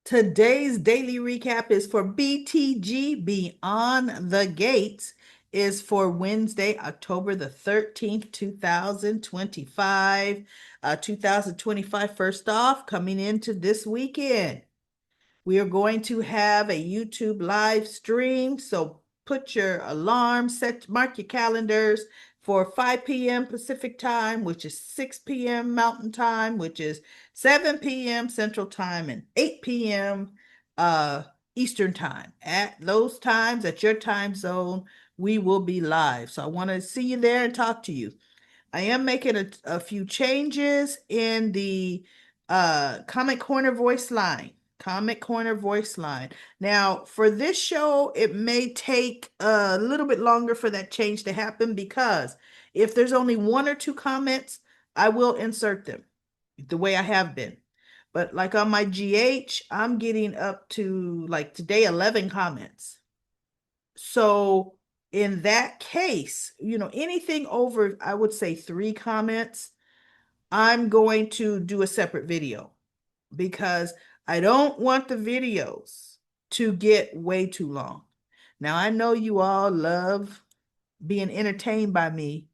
Today's daily recap is for BTG Beyond the Gates is for Wednesday, October the 13th, 2025. 2025, first off, coming into this weekend. We are going to have a YouTube live stream. So put your alarm, mark your calendars for 5 p.m. Pacific time, which is 6 p.m. Mountain time, which is 7 p.m. Central time, and 8 p.m. Eastern time. At those times, at your time zone, we will be live. So I want to see you there and talk to you. I am making a few changes in the comment corner voice line. Comment corner voice line. Now, for this show, it may take a little bit longer for that change to happen because if there's only one or two comments, I will insert them the way I have been. But like on my GH, I'm getting up to like today 11 comments. So in that case, anything over, I would say 3 comments, I'm going to do a separate video because I don't want the videos to get way too long. Now, I know you all love being entertained by me,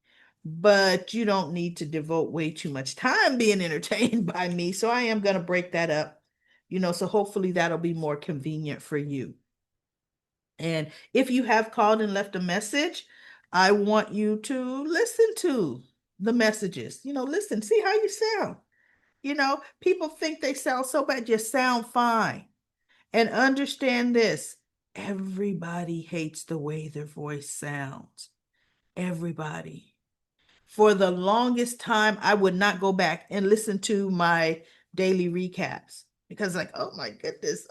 but you don't need to devote way too much time being entertained by me. So I am going to break that up, so hopefully that'll be more convenient for you. And if you have called and left a message, I want you to listen to the messages. Listen, see how you sound. People think they sound so bad, you sound fine. And understand this, everybody hates the way their voice sounds. Everybody. For the longest time, I would not go back and listen to my daily recaps because, like, oh my goodness,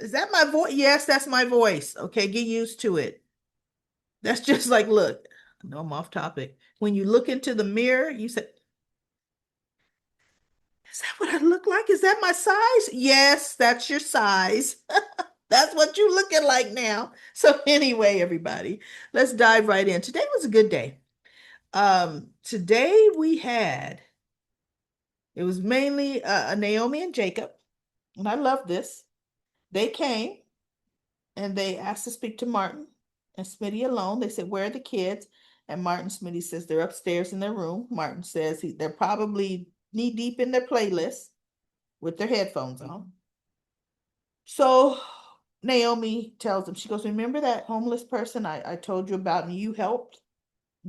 is that my voice? Yes, that's my voice. Okay, get used to it. That's just like, look, no, I'm off topic. When you look into the mirror, you say, is that what I look like? Is that my size? Yes, that's your size. That's what you're looking like now. So anyway, everybody, let's dive right in. Today was a good day. Today we had, it was mainly Naomi and Jacob, and I love this. They came and they asked to speak to Martin and Smitty alone. They said, where are the kids? And Martin Smitty says they're upstairs in their room. Martin says they're probably knee deep in their playlist with their headphones on. So Naomi tells him, she goes, remember that homeless person I told you about and you helped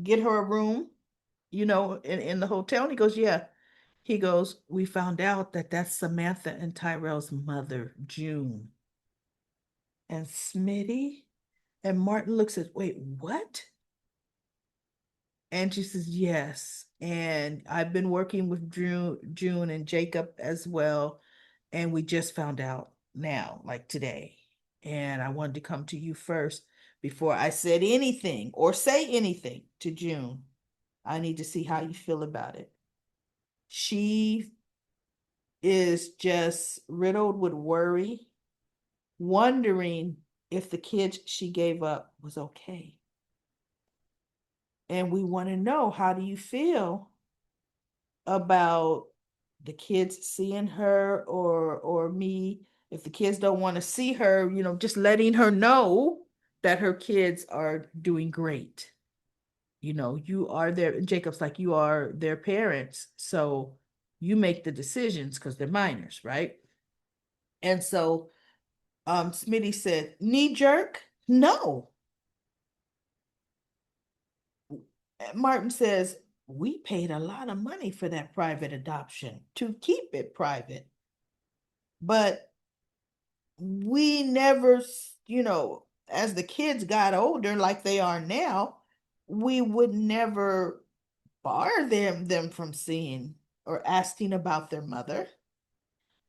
get her a room, in the hotel? And he goes, yeah. He goes, we found out that that's Samantha and Tyrell's mother, June. And Smitty and Martin looks at, wait, what? And she says, yes. And I've been working with June and Jacob as well. And we just found out now, like today. And I wanted to come to you first before I said anything or say anything to June. I need to see how you feel about it. She is just riddled with worry, wondering if the kids she gave up was okay. And we want to know, how do you feel about the kids seeing her or me? If the kids don't want to see her, just letting her know that her kids are doing great. You are their, Jacob's like, you are their parents, so you make the decisions because they're minors, right? And so Smitty said, knee jerk, no. Martin says, we paid a lot of money for that private adoption to keep it private. But we never, as the kids got older, like they are now, we would never bar them from seeing or asking about their mother.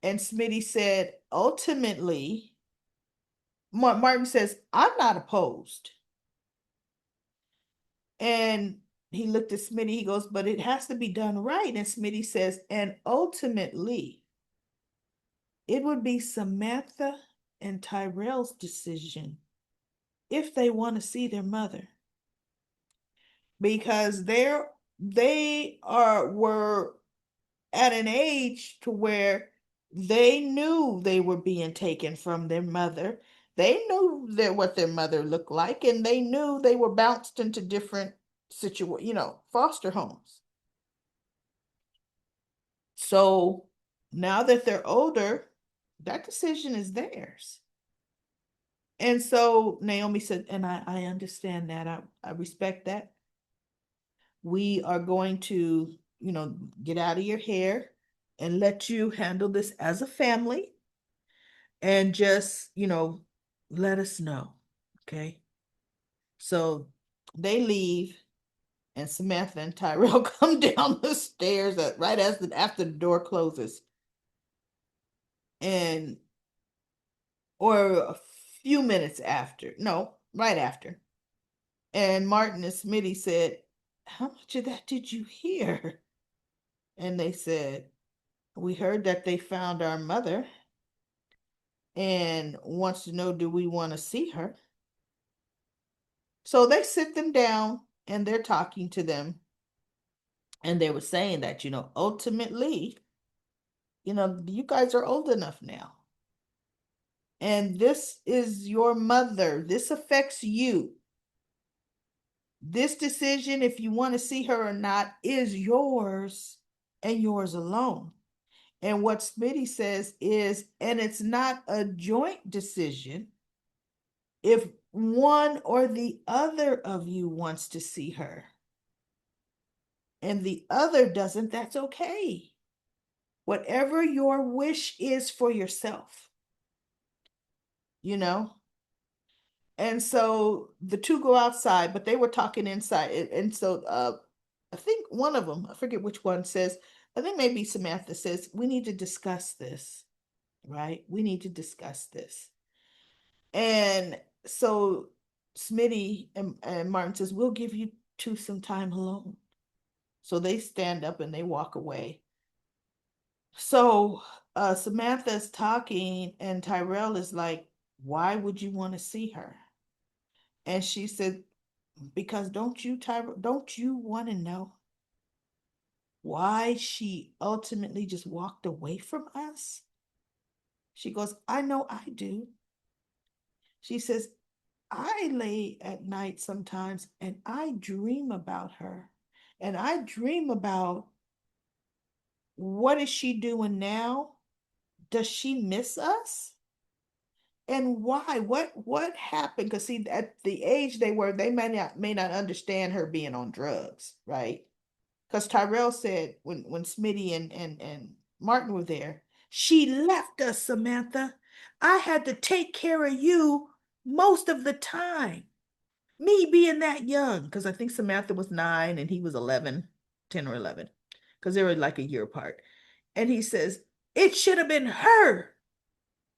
And Smitty said, ultimately, Martin says, I'm not opposed. And he looked at Smitty, he goes, but it has to be done right. And Smitty says, and ultimately, it would be Samantha and Tyrell's decision if they want to see their mother. Because they were at an age to where They knew they were being taken from their mother. They knew that what their mother looked like, and they knew they were bounced into different foster homes. So now that they're older, that decision is theirs. And so Naomi said, and I understand that. I respect that. We are going to, get out of your hair and let you handle this as a family and just, let us know. Okay. So they leave, and Samantha and Tyrell come down the stairs right after the door closes. And or a few minutes after. No, right after. And Martin and Smitty said, "How much of that did you hear?" And they said, "We heard that they found our mother and wants to know, do we want to see her?" So they sit them down and they're talking to them. And they were saying that, ultimately, you guys are old enough now. And this is your mother. This affects you. This decision, if you want to see her or not, is yours and yours alone. And what Smitty says is, and it's not a joint decision. If one or the other of you wants to see her and the other doesn't, that's okay. Whatever your wish is for yourself, you know? And so the two go outside, but they were talking inside. And so I think one of them, I forget which one, says, I think maybe Samantha says, we need to discuss this, right? We need to discuss this. And so Smitty and Martin says, we'll give you two some time alone. So they stand up and they walk away. So Samantha's talking, and Tyrell is like, why would you want to see her? And she said, because don't you want to know why she ultimately just walked away from us? She goes, I know I do. She says, I lay at night sometimes and I dream about her. And I dream about, what is she doing now? Does she miss us? And why? What happened? Because see, at the age they were, they may not understand her being on drugs, right? Because Tyrell said when Smitty and Martin were there, she left us, Samantha. I had to take care of you most of the time. Me being that young, because I think Samantha was 9 and he was 11, 10 or 11, because they were like a year apart. And he says, it should have been her,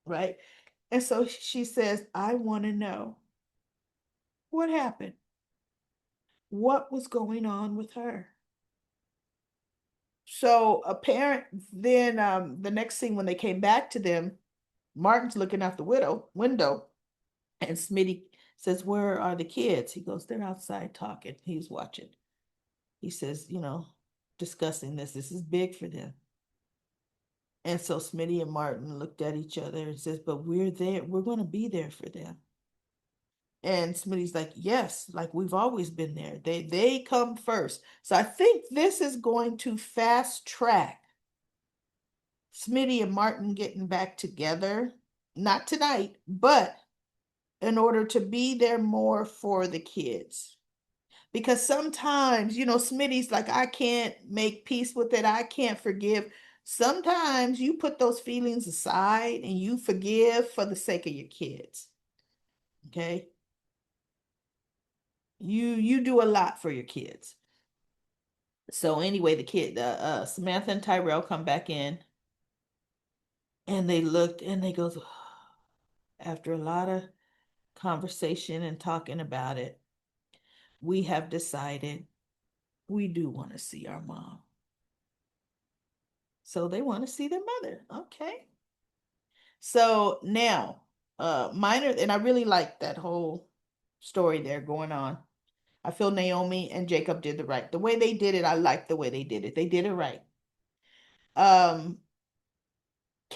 right? And so she says, I want to know what happened. What was going on with her? So apparent then the next scene when they came back to them, Martin's looking out the window, and Smitty says, where are the kids? He goes, they're outside talking. He's watching. He says, discussing this. This is big for them. And so Smitty and Martin looked at each other and says, but we're there. We're going to be there for them. And Smitty's like, yes, like we've always been there. They come first. So I think this is going to fast track Smitty and Martin getting back together. Not tonight, but in order to be there more for the kids. Because sometimes, Smitty's like, I can't make peace with it. I can't forgive. Sometimes you put those feelings aside and you forgive for the sake of your kids. Okay? You do a lot for your kids. So anyway, Samantha and Tyrell come back in, and they looked and they goes, after a lot of conversation and talking about it, we have decided we do want to see our mom. So they want to see their mother. Okay. So now, minor, and I really like that whole story there going on. I feel Naomi and Jacob did the way they did it. I like the way they did it. They did it right. Um,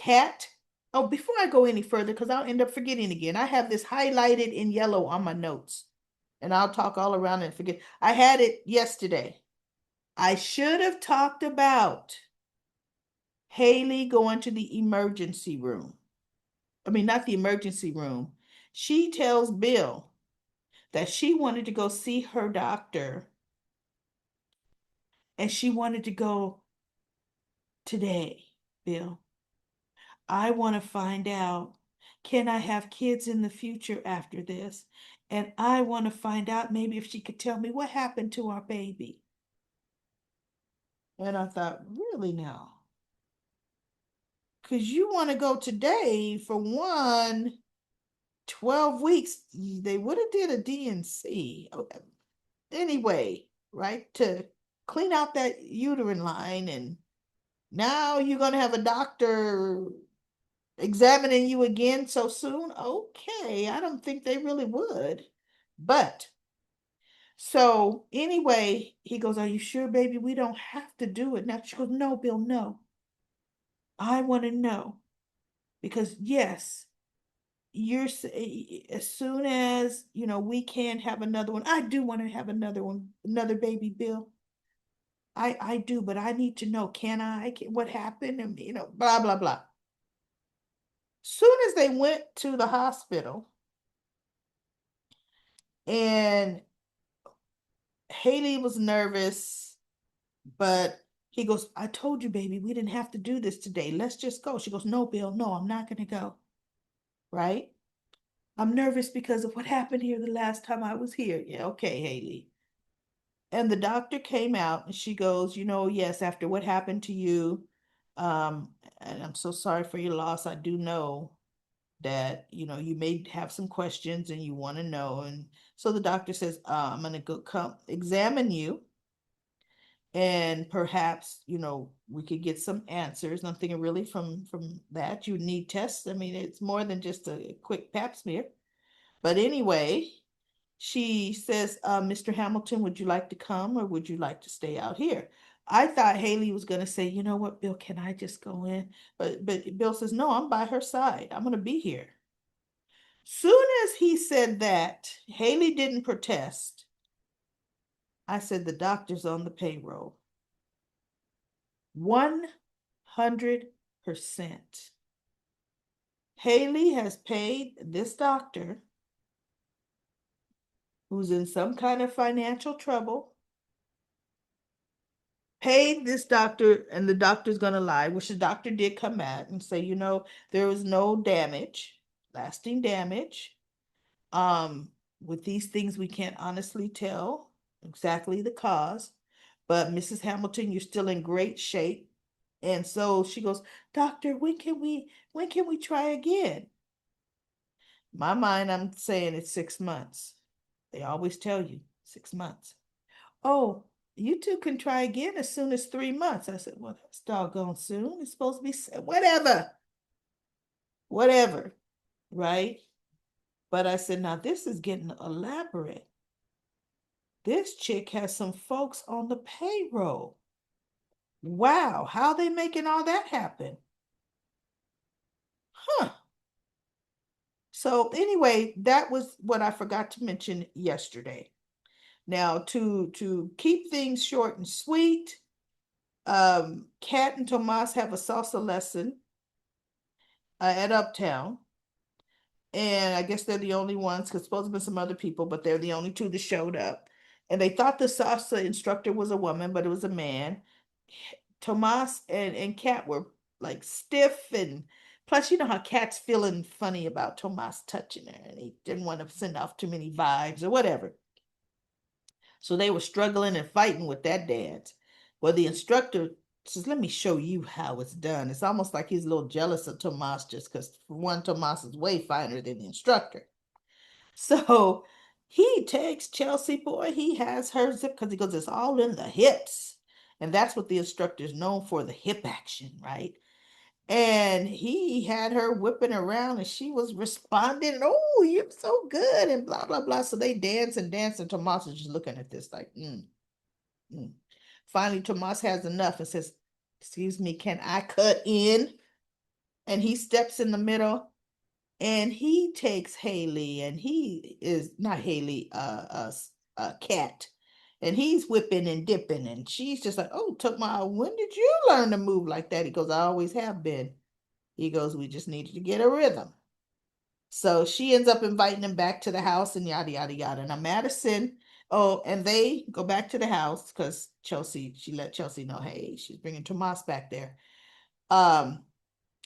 Kat. Oh, before I go any further, because I'll end up forgetting again, I have this highlighted in yellow on my notes, and I'll talk all around and forget. I had it yesterday. I should have talked about Haley going to the emergency room. I mean, not the emergency room. She tells Bill that she wanted to go see her doctor and she wanted to go today, Bill. I want to find out, can I have kids in the future after this? And I want to find out maybe if she could tell me what happened to our baby. And I thought, really now? Because you want to go today for one, 12 weeks. They would have did a DNC. Okay. Anyway, right? To clean out that uterine line. And now you're going to have a doctor examining you again so soon? Okay, I don't think they really would. But so anyway, he goes, are you sure, baby? We don't have to do it now. She goes, no, Bill, no. I want to know because yes, as soon as we can have another one. I do want to have another one, another baby, Bill. I do, but I need to know, can I? What happened? And blah blah blah. Soon as they went to the hospital, and Haley was nervous, but he goes, I told you, baby, we didn't have to do this today. Let's just go. She goes, no, Bill, no, I'm not going to go. Right? I'm nervous because of what happened here the last time I was here. Yeah, okay, Haley. And the doctor came out and she goes, yes, after what happened to you, and I'm so sorry for your loss. I do know that, you may have some questions and you want to know. And so the doctor says, I'm going to go come examine you. And perhaps, we could get some answers. And I'm thinking really from that, you need tests. I mean, it's more than just a quick pap smear. But anyway, she says, Mr. Hamilton, would you like to come or would you like to stay out here? I thought Haley was going to say, you know what, Bill, can I just go in? But Bill says, no, I'm by her side. I'm going to be here. Soon as he said that, Haley didn't protest. I said, the doctor's on the payroll. 100%. Haley has paid this doctor, who's in some kind of financial trouble, paid this doctor, and the doctor's going to lie, which the doctor did come out and say, there was no damage, lasting damage. With these things, we can't honestly tell exactly the cause, but Mrs. Hamilton, you're still in great shape. And so she goes, Doctor, when can we try again? My mind, I'm saying it's 6 months. They always tell you 6 months. Oh, you two can try again as soon as 3 months. I said, well, that's doggone soon. It's supposed to be whatever, right? But I said, now this is getting elaborate. This chick has some folks on the payroll. Wow, how they making all that happen? Huh. So anyway, that was what I forgot to mention yesterday. Now to keep things short and sweet, Kat and Tomas have a salsa lesson at Uptown. And I guess they're the only ones, because supposed to be some other people, but they're the only two that showed up. And they thought the salsa instructor was a woman, but it was a man. Tomas and Kat were like stiff, and plus, you know how Kat's feeling funny about Tomas touching her, and he didn't want to send off too many vibes or whatever. So they were struggling and fighting with that dance. Well, the instructor says, let me show you how it's done. It's almost like he's a little jealous of Tomas just because, for one, Tomas is way finer than the instructor. So he takes Chelsea, boy, he has her zip because he goes, it's all in the hips. And that's what the instructor is known for, the hip action, right? And he had her whipping around and she was responding, oh, you're so good, and blah, blah, blah. So they dance and dance, and Tomas is just looking at this like, mm. Finally, Tomas has enough and says, excuse me, can I cut in? and he steps in the middle and he takes Haley, and he is not Haley, Cat, and he's whipping and dipping, and she's just like, "Oh, Tomas, when did you learn to move like that?" He goes, "I always have been." He goes, "We just needed to get a rhythm." So she ends up inviting him back to the house and yada yada yada. Now Madison, oh, and they go back to the house because she let Chelsea know, hey, she's bringing Tomas back there. Um,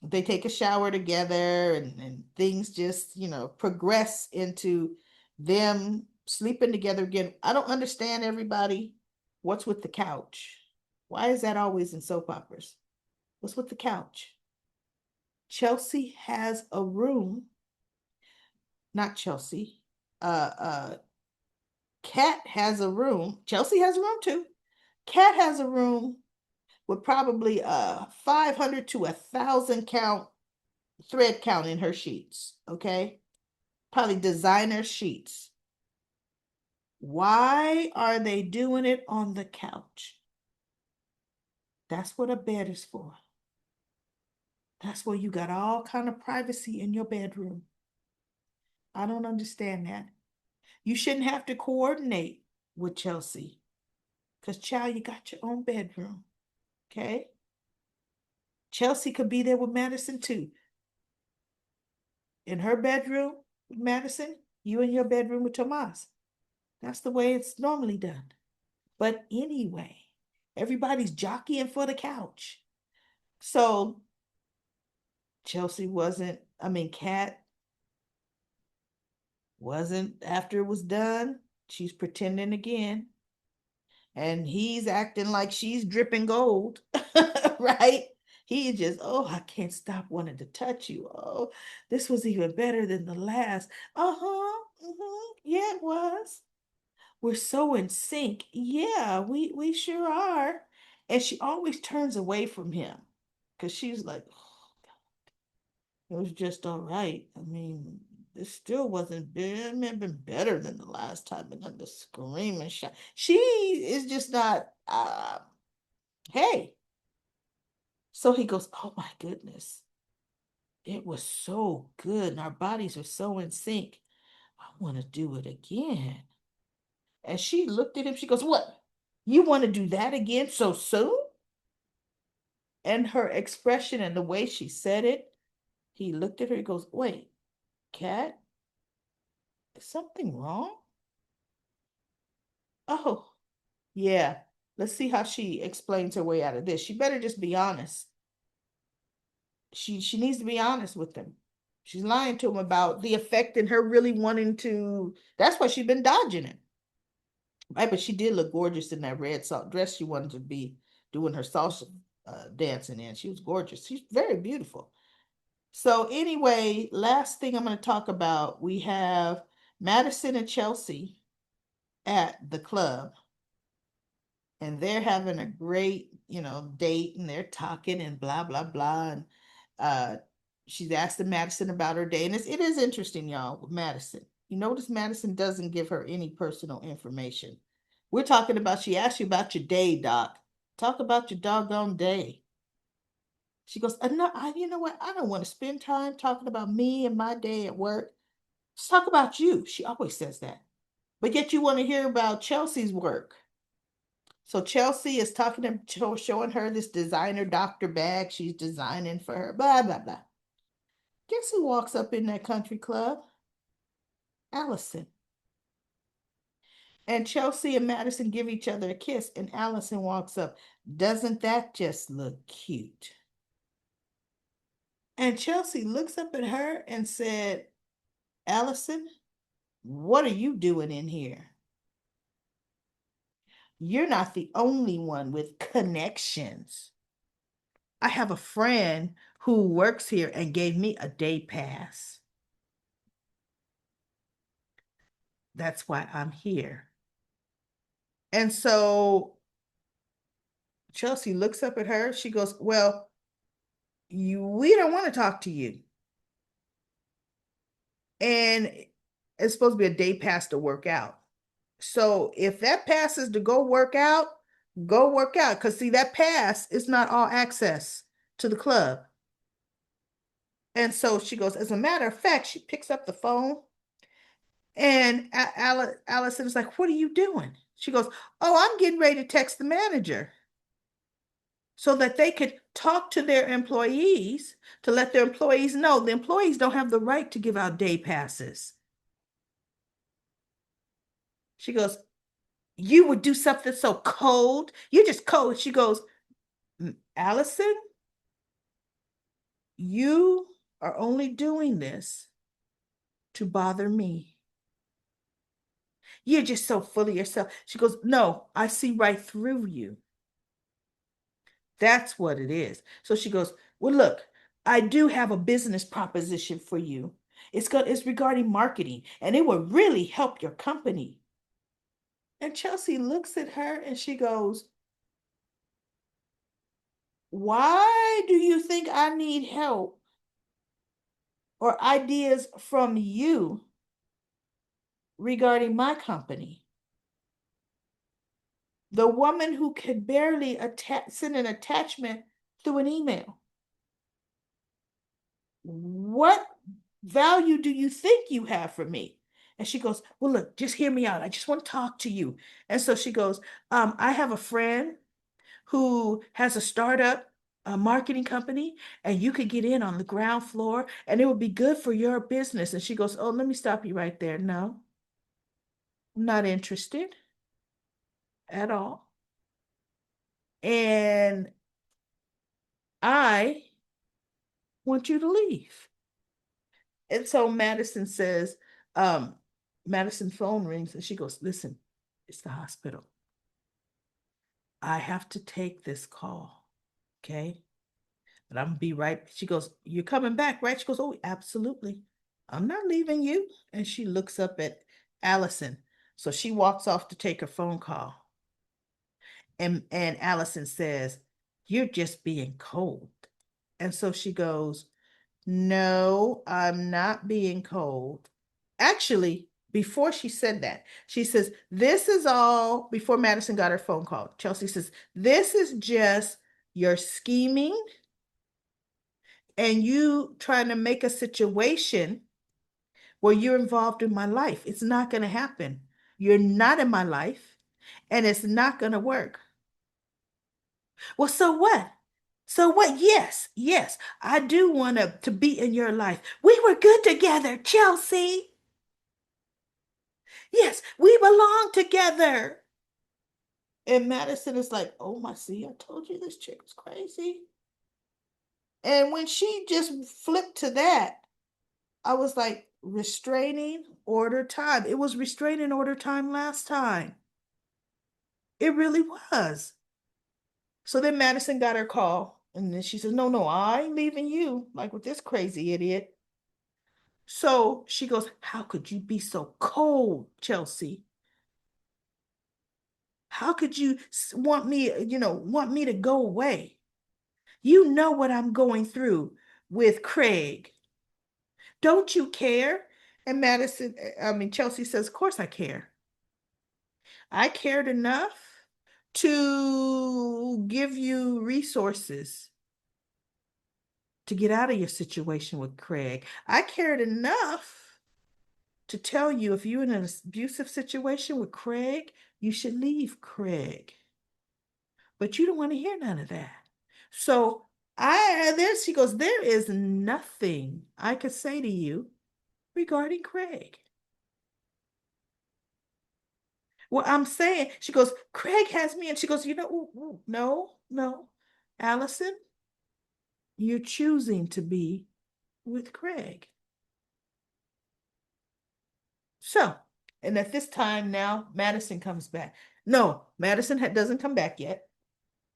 they take a shower together, and things just, progress into them sleeping together again. I don't understand, everybody. What's with the couch? Why is that always in soap operas? What's with the couch? Chelsea has a room, not Chelsea. Uh Cat has a room. Chelsea has a room too. Cat has a room with probably 500 to 1,000 count thread count in her sheets. Okay, probably designer sheets. Why are they doing it on the couch? That's what a bed is for. That's where you got all kind of privacy in your bedroom. I don't understand that. You shouldn't have to coordinate with Chelsea because, child, you got your own bedroom. Okay. Chelsea could be there with Madison too. In her bedroom with Madison, you in your bedroom with Tomas. That's the way it's normally done. But anyway, everybody's jockeying for the couch. So Kat wasn't, after it was done, she's pretending again. And he's acting like she's dripping gold, right? He just, oh, I can't stop wanting to touch you. Oh, this was even better than the last. Uh-huh. Yeah, it was. We're so in sync. Yeah, we sure are. And she always turns away from him because she's like, oh, it was just all right. I mean, this still wasn't been, been better than the last time. And then the screaming shot. She is just not hey. So he goes, oh my goodness. It was so good. And our bodies are so in sync. I want to do it again. And she looked at him. She goes, what? You want to do that again so soon? And her expression and the way she said it, he looked at her. He goes, wait, Kat, is something wrong? Oh, yeah. Let's see how she explains her way out of this. She better just be honest. She needs to be honest with him. She's lying to him about the effect and her really wanting to. That's why she's been dodging it. Right, but she did look gorgeous in that red salt dress she wanted to be doing her salsa dancing in. She was gorgeous. She's very beautiful. So anyway, last thing I'm going to talk about, we have Madison and Chelsea at the club, and they're having a great, date, and they're talking and blah blah blah, and uh, she's asking Madison about her day, and it is interesting, y'all, with Madison. You notice Madison doesn't give her any personal information. We're talking about, she asked you about your day, Doc. Talk about your doggone day. She goes, no, you know what? I don't want to spend time talking about me and my day at work. Let's talk about you. She always says that. But yet you want to hear about Chelsea's work. So Chelsea is talking to, showing her this designer doctor bag she's designing for her, blah, blah, blah. Guess who walks up in that country club? Allison. And Chelsea and Madison give each other a kiss, and Allison walks up. Doesn't that just look cute? And Chelsea looks up at her and said, Allison, what are you doing in here? You're not the only one with connections. I have a friend who works here and gave me a day pass. That's why I'm here. And so Chelsea looks up at her. She goes, well, we don't want to talk to you. And it's supposed to be a day pass to work out. So if that pass is to go work out, go work out. Because see, that pass is not all access to the club. And so she goes, as a matter of fact, she picks up the phone and Allison's like, what are you doing? She goes, oh, I'm getting ready to text the manager so that they could talk to their employees to let their employees know the employees don't have the right to give out day passes. She goes, you would do something so cold. You're just cold. She goes, Allison, you are only doing this to bother me. You're just so full of yourself. She goes, no, I see right through you. That's what it is. So she goes, well, look, I do have a business proposition for you. It's regarding marketing, and it will really help your company. And Chelsea looks at her and she goes, why do you think I need help or ideas from you regarding my company? The woman who could barely send an attachment through an email. What value do you think you have for me? And she goes, well, look, just hear me out. I just want to talk to you. And so she goes, I have a friend who has a startup marketing company, and you could get in on the ground floor and it would be good for your business. And she goes, oh, let me stop you right there. No, I'm not interested at all. And I want you to leave. And so Madison says, Madison phone rings and she goes, listen, it's the hospital. I have to take this call. Okay. But I'm gonna be right. She goes, you're coming back, right? She goes, oh, absolutely. I'm not leaving you. And she looks up at Allison. So she walks off to take her phone call. And Allison says, you're just being cold. And so she goes, no, I'm not being cold. Actually, before she said that, she says, this is all before Madison got her phone call. Chelsea says, this is just your scheming and you trying to make a situation where you're involved in my life. It's not going to happen. You're not in my life and it's not going to work. Well, so what? So what? Yes, yes, I do want to be in your life. We were good together, Chelsea. Yes, we belong together. And Madison is like, oh my, see, I told you this chick was crazy. And when she just flipped to that, I was like, restraining order time. It was restraining order time last time. It really was. So then Madison got her call. And then she says, no, no, I ain't leaving you like with this crazy idiot. So she goes, how could you be so cold, Chelsea? How could you want me, want me to go away? You know what I'm going through with Craig. Don't you care? And Chelsea says, of course I care. I cared enough to give you resources to get out of your situation with Craig. I cared enough to tell you if you're in an abusive situation with Craig, you should leave Craig. But you don't want to hear none of that. So she goes, there is nothing I could say to you regarding Craig. Well, I'm saying, she goes, Craig has me. And she goes, no, no, Allison, you're choosing to be with Craig. So, and at this time now, Madison comes back. No, Madison doesn't come back yet.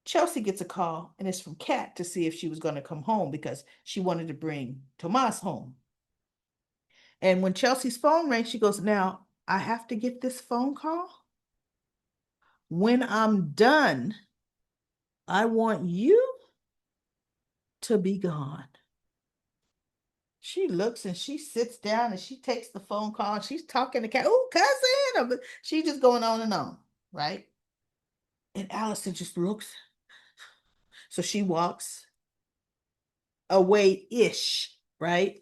Chelsea gets a call, and it's from Kat to see if she was going to come home because she wanted to bring Tomas home. And when Chelsea's phone rang, she goes, now, I have to get this phone call. When I'm done, I want you to be gone. She looks and she sits down and she takes the phone call and she's talking to Kat. Oh, cousin. She's just going on, right? And Allison just looks. So she walks away-ish right?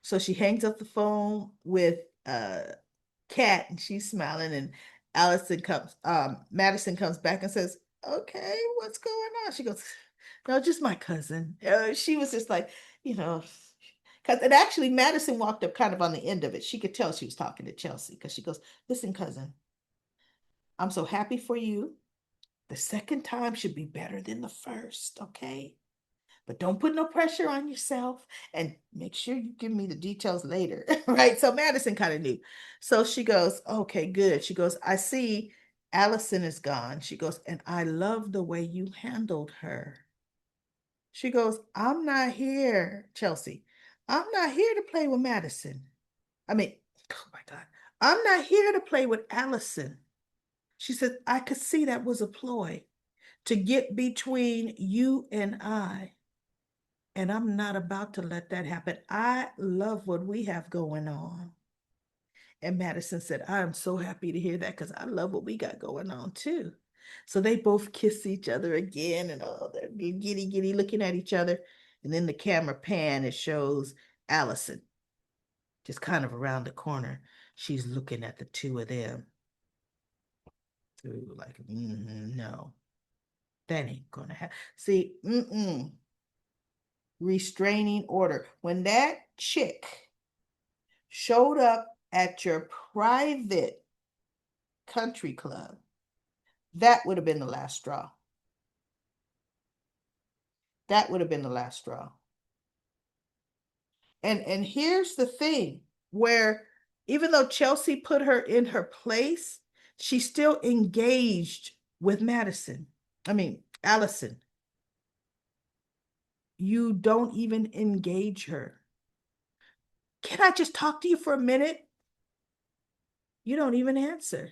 So she hangs up the phone with Kat and she's smiling and Madison comes back and says, okay, what's going on? She goes, no, just my cousin. She was just like, you know, because and actually Madison walked up kind of on the end of it. She could tell she was talking to Chelsea because she goes, listen, cousin, I'm so happy for you. The second time should be better than the first, okay? But don't put no pressure on yourself and make sure you give me the details later. Right. So Madison kind of knew. So she goes, okay, good. She goes, I see Allison is gone. She goes, and I love the way you handled her. She goes, I'm not here, Chelsea. I'm not here to play with Madison. I mean, oh my God. I'm not here to play with Allison. She said, I could see that was a ploy to get between you and I. And I'm not about to let that happen. I love what we have going on. And Madison said, I am so happy to hear that because I love what we got going on too. So they both kiss each other again and oh, they're giddy looking at each other. And then the camera pan, it shows Allison just kind of around the corner. She's looking at the two of them through like, no, that ain't gonna happen. See, restraining order. When that chick showed up at your private country club, that would have been the last straw. That would have been the last straw. And here's the thing where even though Chelsea put her in her place, she still engaged with Madison. I mean, Allison. You don't even engage her. Can I just talk to you for a minute? You don't even answer.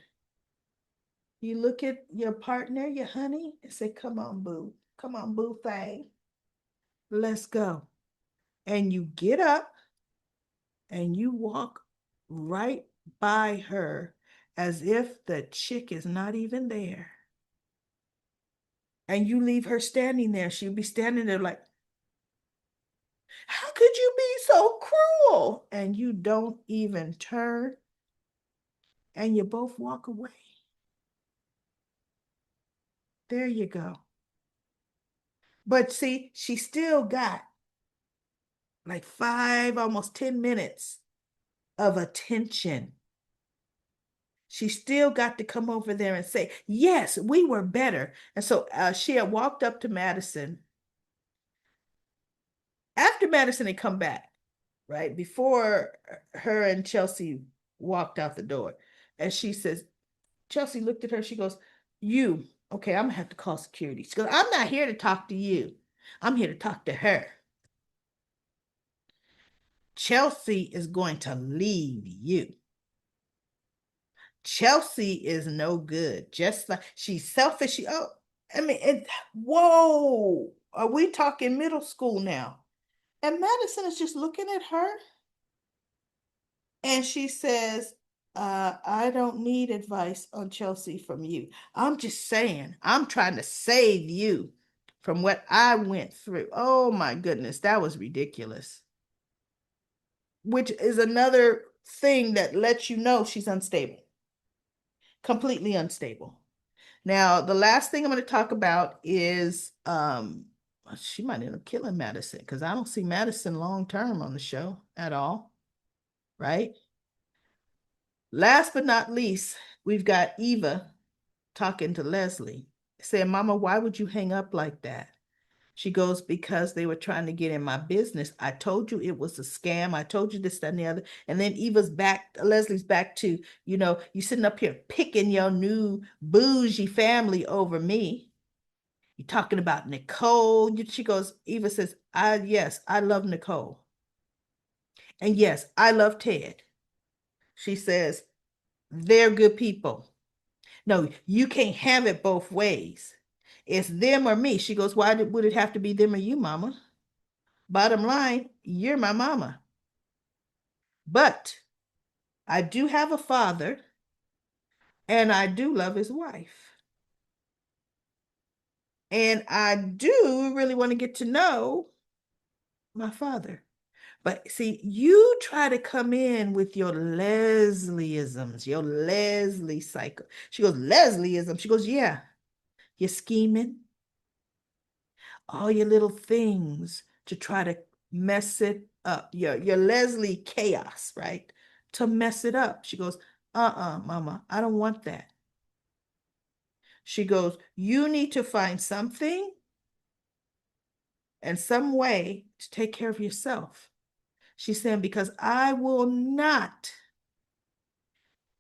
You look at your partner, your honey, and say, come on, boo. Come on, boo thing. Let's go. And you get up and you walk right by her as if the chick is not even there. And you leave her standing there. She'll be standing there like, how could you be so cruel? And you don't even turn and you both walk away. There you go. But see, she still got like 5, almost 10 minutes of attention. She still got to come over there and say, yes, we were better. And so she had walked up to Madison. After Madison had come back, right? Before her and Chelsea walked out the door. And she says, Chelsea looked at her. She goes, okay, I'm going to have to call security. She goes, I'm not here to talk to you. I'm here to talk to her. Chelsea is going to leave you. Chelsea is no good. Just like she's selfish. I mean, whoa, are we talking middle school now? And Madison is just looking at her and she says, I don't need advice on Chelsea from you. I'm just saying, I'm trying to save you from what I went through. Oh my goodness, that was ridiculous. Which is another thing that lets you know she's unstable, completely unstable. Now, the last thing I'm going to talk about is she might end up killing Madison because I don't see Madison long term on the show at all, right? Last but not least, we've got Eva talking to Leslie, saying, Mama, why would you hang up like that? She goes, because they were trying to get in my business. I told you it was a scam. I told you this, that, and the other. And then Eva's back, Leslie's back to, you sitting up here picking your new bougie family over me. You're talking about Nicole. She goes, Eva says, yes, I love Nicole. And yes, I love Ted. She says, they're good people. No, you can't have it both ways. It's them or me. She goes, why would it have to be them or you, mama? Bottom line, you're my mama. But I do have a father and I do love his wife. And I do really want to get to know my father. But see, you try to come in with your Leslieisms, your Leslie cycle. She goes, Leslieism. She goes, yeah, you're scheming, all your little things to try to mess it up. Your Leslie chaos, right? To mess it up. She goes, mama, I don't want that. She goes, you need to find something and some way to take care of yourself. She's saying, because I will not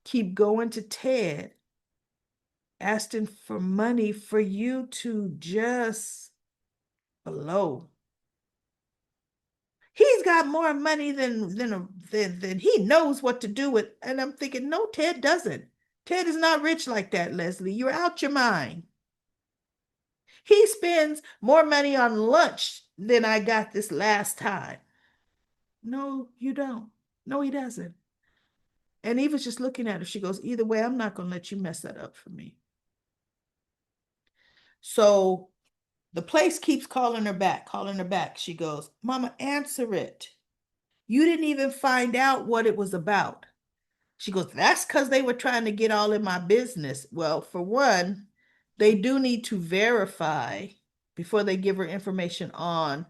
keep going to Ted asking for money for you to just blow. He's got more money than he knows what to do with. And I'm thinking, no, Ted doesn't. Ted is not rich like that, Leslie. You're out your mind. He spends more money on lunch than I got this last time. No, you don't. No, he doesn't. And Eva's just looking at her. She goes, either way, I'm not going to let you mess that up for me. So the place keeps calling her back, calling her back. She goes, Mama, answer it. You didn't even find out what it was about. She goes, that's because they were trying to get all in my business. Well, for one, they do need to verify before they give her information on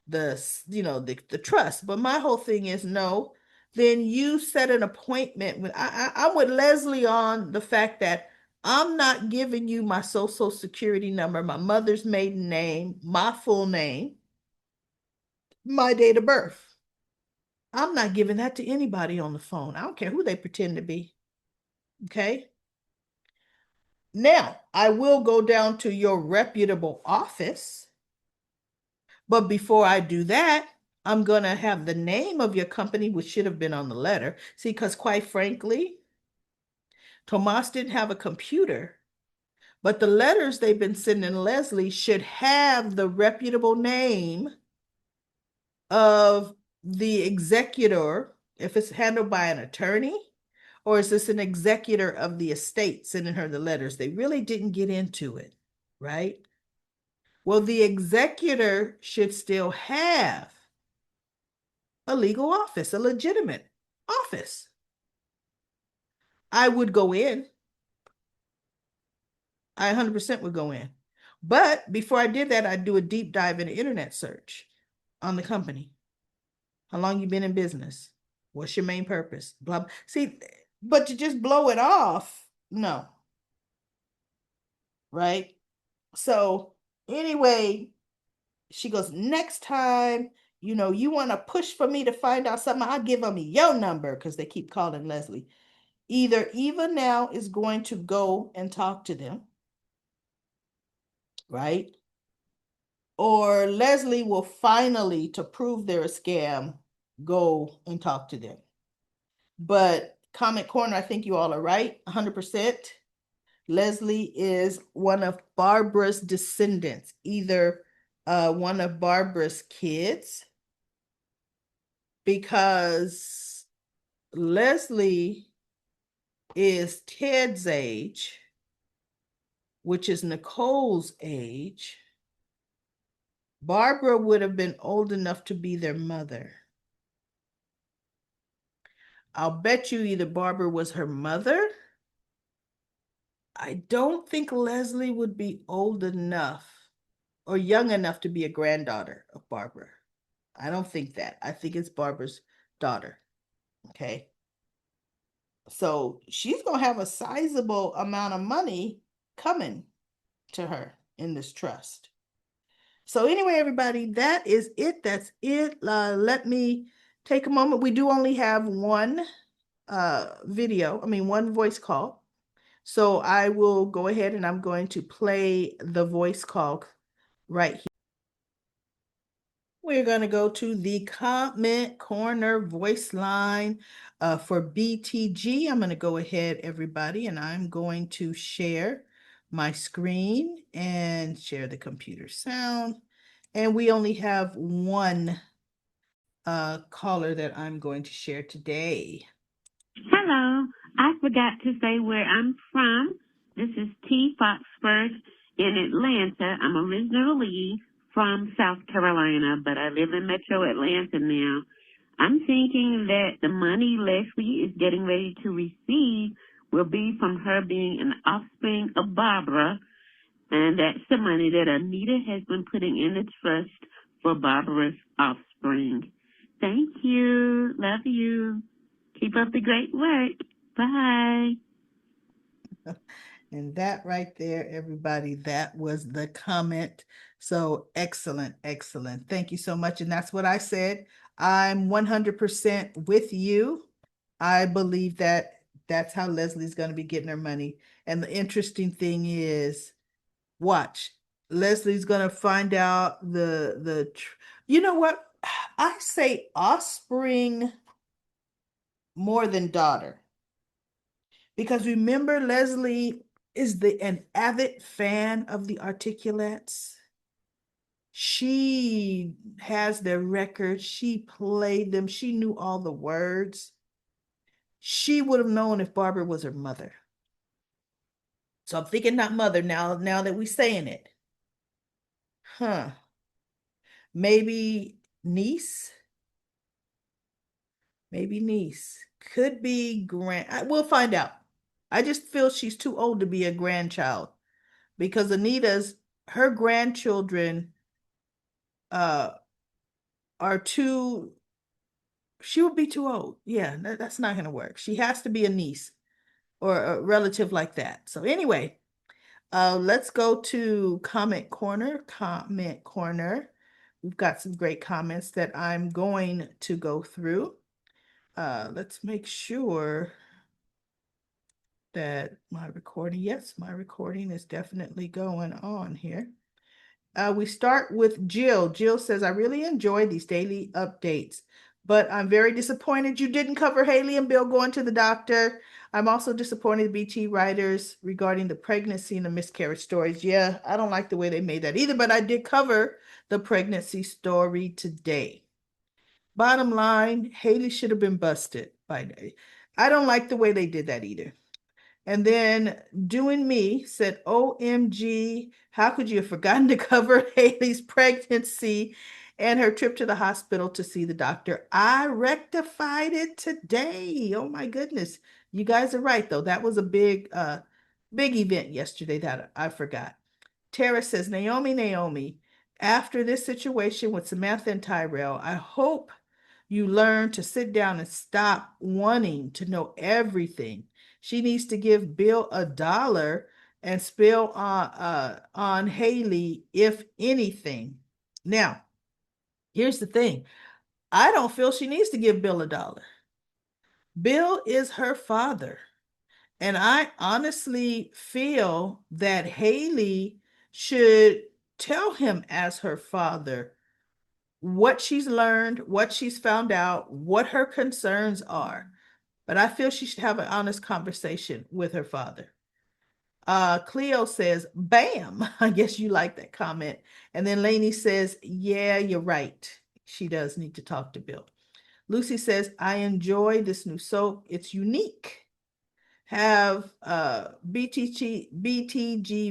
the trust. But my whole thing is no, then you set an appointment with I'm with Leslie on the fact that I'm not giving you my social security number, my mother's maiden name, my full name, my date of birth. I'm not giving that to anybody on the phone. I don't care who they pretend to be. Okay. Now, I will go down to your reputable office. But before I do that, I'm going to have the name of your company, which should have been on the letter. See, because quite frankly, Tomas didn't have a computer, but the letters they've been sending Leslie should have the reputable name of the executor, if it's handled by an attorney, or is this an executor of the estate sending her the letters? They really didn't get into it, right? Well, the executor should still have a legal office, a legitimate office. I would go in. I 100% would go in. But before I did that, I'd do a deep dive in the internet search on the company. How long you been in business? What's your main purpose? Blah, blah. See, but to just blow it off, no. Right? So anyway, she goes, next time, you want to push for me to find out something, I'll give them your number because they keep calling Leslie. Either Eva now is going to go and talk to them, right? Or Leslie will finally, to prove they're a scam, go and talk to them. But Comment Corner, I think you all are right, 100%. Leslie is one of Barbara's descendants, either one of Barbara's kids, because Leslie is Ted's age, which is Nicole's age. Barbara would have been old enough to be their mother. I'll bet you either Barbara was her mother. I don't think Leslie would be old enough or young enough to be a granddaughter of Barbara. I don't think that. I think it's Barbara's daughter. Okay. So she's going to have a sizable amount of money coming to her in this trust. So anyway, everybody, that is it. That's it. Let me take a moment. We do only have one one voice call. So I will go ahead and I'm going to play the voice call right here. We're going to go to the comment corner voice line for BTG. I'm going to go ahead, everybody, and I'm going to share my screen and share the computer sound. And we only have one caller that I'm going to share today. Hello. I forgot to say where I'm from. This is T. Foxford in Atlanta. I'm originally from South Carolina, but I live in Metro Atlanta now. I'm thinking that the money Leslie is getting ready to receive will be from her being an offspring of Barbara, and that's the money that Anita has been putting in the trust for Barbara's offspring. Thank you. Love you. Keep up the great work. Bye. And that right there, everybody, that was the comment. So excellent, excellent. Thank you so much. And that's what I said. I'm 100% with you. I believe that that's how Leslie's going to be getting her money. And the interesting thing is, watch, Leslie's going to find out you know what? I say offspring more than daughter. Because remember, Leslie is an avid fan of the Articulates. She has their records. She played them. She knew all the words. She would have known if Barbara was her mother. So I'm thinking not mother now that we're saying it. Huh. Maybe niece? Maybe niece. Could be we'll find out. I just feel she's too old to be a grandchild because her grandchildren uh are too she would be too old. Yeah, that's not gonna work. She has to be a niece or a relative like that. So anyway, let's go to comment corner. Comment corner. We've got some great comments that I'm going to go through. Let's make sure that my recording, yes, my recording is definitely going on here. We start with Jill. Jill says, I really enjoy these daily updates, but I'm very disappointed you didn't cover Haley and Bill going to the doctor. I'm also disappointed BT writers regarding the pregnancy and the miscarriage stories. Yeah, I don't like the way they made that either, but I did cover the pregnancy story today. Bottom line, Haley should have been busted by day. I don't like the way they did that either. And then Doing Me said, OMG, how could you have forgotten to cover Haley's pregnancy and her trip to the hospital to see the doctor? I rectified it today. Oh my goodness. You guys are right, though. That was a big event yesterday that I forgot. Tara says, Naomi, after this situation with Samantha and Tyrell, I hope you learn to sit down and stop wanting to know everything. She needs to give Bill $1 and spill on Haley, if anything. Now, here's the thing. I don't feel she needs to give Bill $1. Bill is her father. And I honestly feel that Haley should tell him as her father what she's learned, what she's found out, what her concerns are. But I feel she should have an honest conversation with her father. Cleo says, bam. I guess you like that comment. And then Lainey says, yeah, you're right. She does need to talk to Bill. Lucy says, I enjoy this new soap. It's unique. Have BTG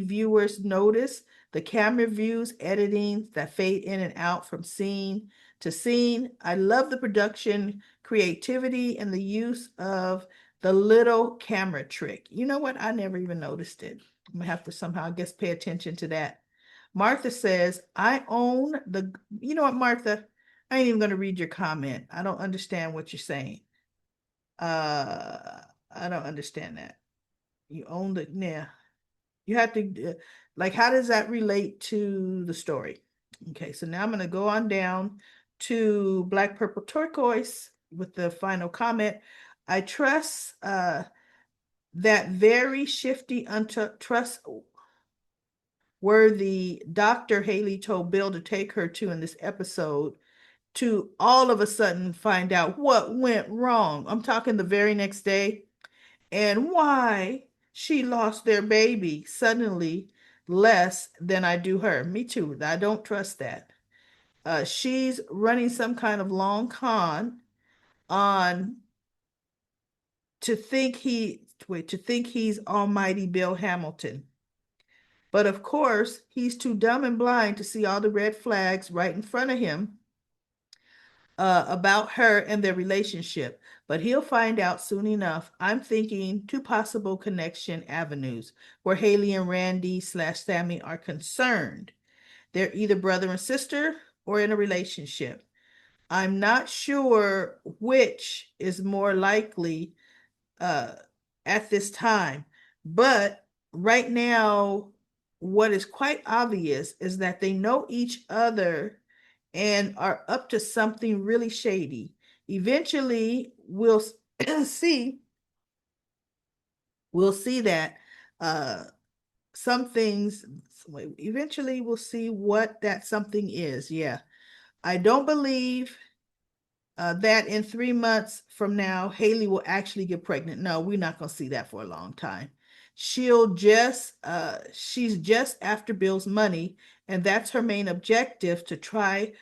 viewers notice the camera views editing that fade in and out from scene to scene. I love the production, creativity, and the use of the little camera trick. You know what? I never even noticed it. I'm gonna have to somehow, I guess, pay attention to that. Martha says, I own you know what, Martha? I ain't even gonna read your comment. I don't understand what you're saying. I don't understand that. You own the, yeah. You have to, like, how does that relate to the story? Okay, so now I'm going to go on down to Black Purple Turquoise with the final comment. I trust that very shifty, untrustworthy Dr. Haley told Bill to take her to in this episode to all of a sudden find out what went wrong. I'm talking the very next day and why she lost their baby suddenly less than I do her. Me too. I don't trust that. She's running some kind of long con on to think he's Almighty Bill Hamilton. But of course, he's too dumb and blind to see all the red flags right in front of him about her and their relationship. But he'll find out soon enough. I'm thinking two possible connection avenues where Haley and Randy slash Sammy are concerned. They're either brother and sister or in a relationship. I'm not sure which is more likely uh, at this time, but right now, what is quite obvious is that they know each other and are up to something really shady. Eventually, we'll see we'll see that uh, some things. Eventually, we'll see what that something is. Yeah, I don't believe that in 3 months from now, Haley will actually get pregnant. No, we're not going to see that for a long time. She's just after Bill's money, and that's her main objective to try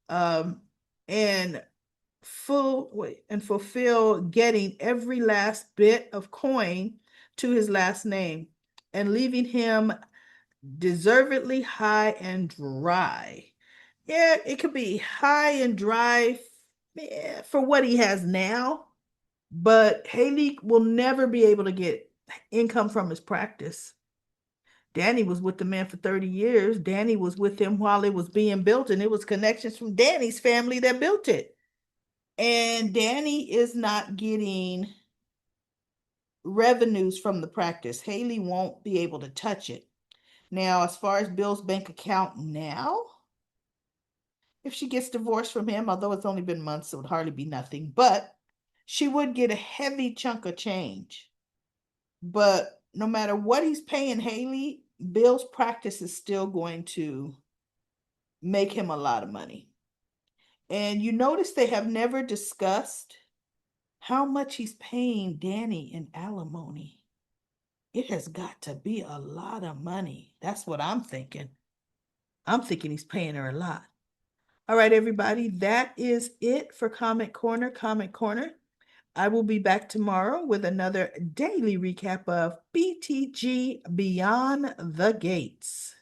um, and fulfill getting every last bit of coin to his last name and leaving him deservedly high and dry. Yeah, it could be high and dry for what he has now, but Haley will never be able to get income from his practice. Danny was with the man for 30 years. Danny was with him while it was being built, and it was connections from Danny's family that built it. And Danny is not getting revenues from the practice. Haley won't be able to touch it. Now, as far as Bill's bank account now, if she gets divorced from him, although it's only been months, it would hardly be nothing, but she would get a heavy chunk of change. But no matter what he's paying Haley, Bill's practice is still going to make him a lot of money. And you notice they have never discussed how much he's paying Danny in alimony. It has got to be a lot of money. That's what I'm thinking. I'm thinking he's paying her a lot. All right, everybody, that is it for Comment Corner. Comment Corner. I will be back tomorrow with another daily recap of BTG Beyond the Gates.